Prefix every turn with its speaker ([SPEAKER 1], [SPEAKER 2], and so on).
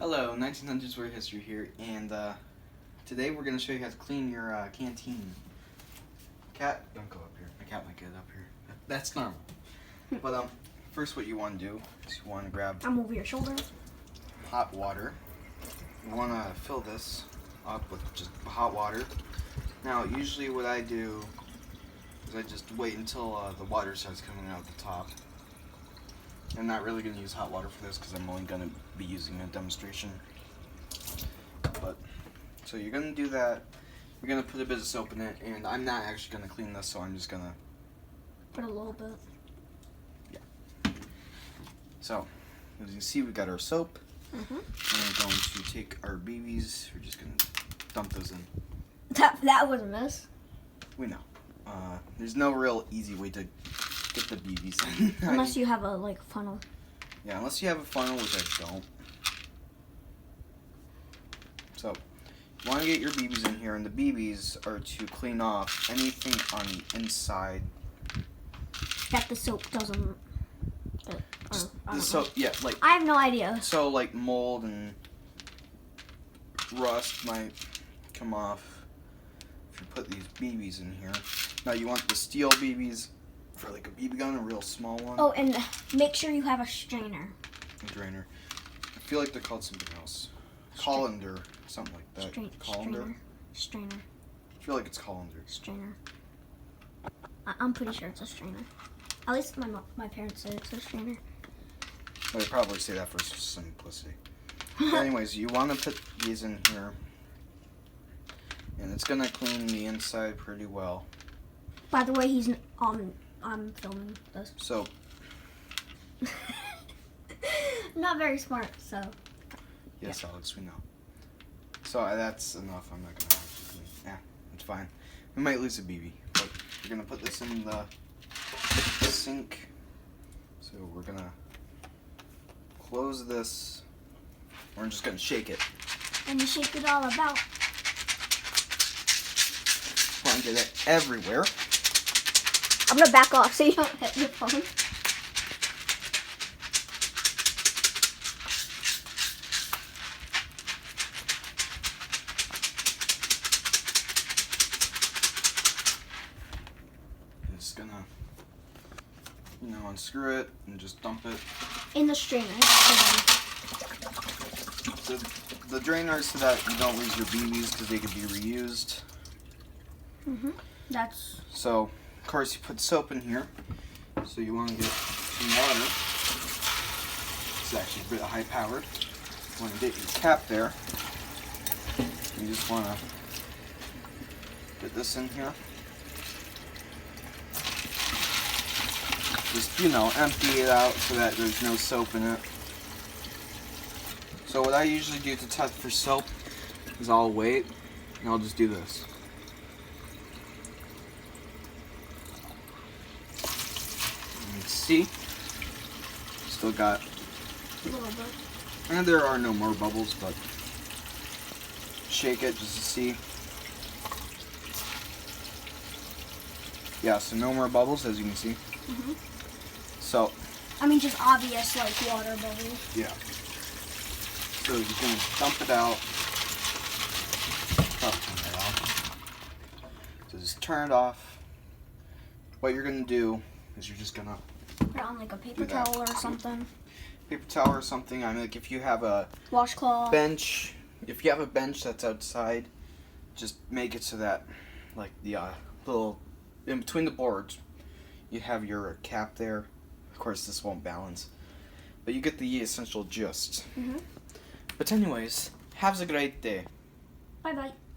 [SPEAKER 1] Hello, 1900s World History here, and today we're going to show you how to clean your canteen. Cat, don't go up here. My cat might get up here. That's normal. But first what you want to do is you want to grab
[SPEAKER 2] I'm over your shoulder.
[SPEAKER 1] hot water. You want to fill this up with just hot water. Now, usually what I do is I just wait until the water starts coming out the top. I'm not really going to use hot water for this because I'm only going to be using a demonstration. But so you're going to do that. You're going to put a bit of soap in it, and I'm not actually going to clean this, so I'm just going to
[SPEAKER 2] put a little bit.
[SPEAKER 1] Yeah. So as you can see, we got our soap. And we're going to take our BBs. We're just going to dump those in.
[SPEAKER 2] That was a mess.
[SPEAKER 1] We know. There's no real easy way to get the BBs in.
[SPEAKER 2] Unless you have a funnel.
[SPEAKER 1] Yeah, unless you have a funnel, which I don't. So, you want to get your BBs in here, and the BBs are to clean off anything on the inside.
[SPEAKER 2] That the soap doesn't.
[SPEAKER 1] Yeah, like.
[SPEAKER 2] I have no idea.
[SPEAKER 1] So, like mold and rust might come off if you put these BBs in here. Now, you want the steel BBs for like a BB gun, a real small one.
[SPEAKER 2] Oh, and make sure you have a strainer.
[SPEAKER 1] A drainer. I feel like they're called something else. Colander, something like that. Colander?
[SPEAKER 2] Strainer.
[SPEAKER 1] I feel like it's colander.
[SPEAKER 2] Strainer. I'm pretty sure it's a strainer. At least my parents say it's a strainer.
[SPEAKER 1] Well, they probably say that for simplicity. But anyways, you want to put these in here, and it's gonna clean the inside pretty well.
[SPEAKER 2] By the way, I'm filming this.
[SPEAKER 1] So.
[SPEAKER 2] Not very smart, so.
[SPEAKER 1] Yes, yeah. Alex, we know. So that's enough. I'm not gonna have to clean. Yeah, it's fine. We might lose a BB, but we're gonna put this in the sink. So we're gonna close this. We're just gonna shake it.
[SPEAKER 2] And you shake it all about.
[SPEAKER 1] Want to get it everywhere.
[SPEAKER 2] I'm gonna back off so you don't hit your phone.
[SPEAKER 1] Just gonna, unscrew it and just dump it
[SPEAKER 2] in the strainer.
[SPEAKER 1] The drainer is so that you don't lose your BBs because they could be reused.
[SPEAKER 2] That's
[SPEAKER 1] so. Of course, you put soap in here, so you want to get some water. It's actually a bit high powered. You want to get your cap there. You just want to get this in here. Just, empty it out so that there's no soap in it. So what I usually do to test for soap is I'll wait, and I'll just do this. See, still got
[SPEAKER 2] a little bit.
[SPEAKER 1] And there are no more bubbles, but shake it just to see. Yeah, so no more bubbles, as you can see. So
[SPEAKER 2] I mean, just obvious water bubbles.
[SPEAKER 1] Yeah. So you can dump it out. Turn it off. So just turn it off. What you're gonna do is you're just gonna
[SPEAKER 2] put it on a paper towel or something.
[SPEAKER 1] Paper towel or something. I mean, if you have a
[SPEAKER 2] washcloth
[SPEAKER 1] bench, if you have a bench that's outside, just make it so that, the little in between the boards, you have your cap there. Of course, this won't balance, but you get the essential gist. But anyways, have a great day.
[SPEAKER 2] Bye bye.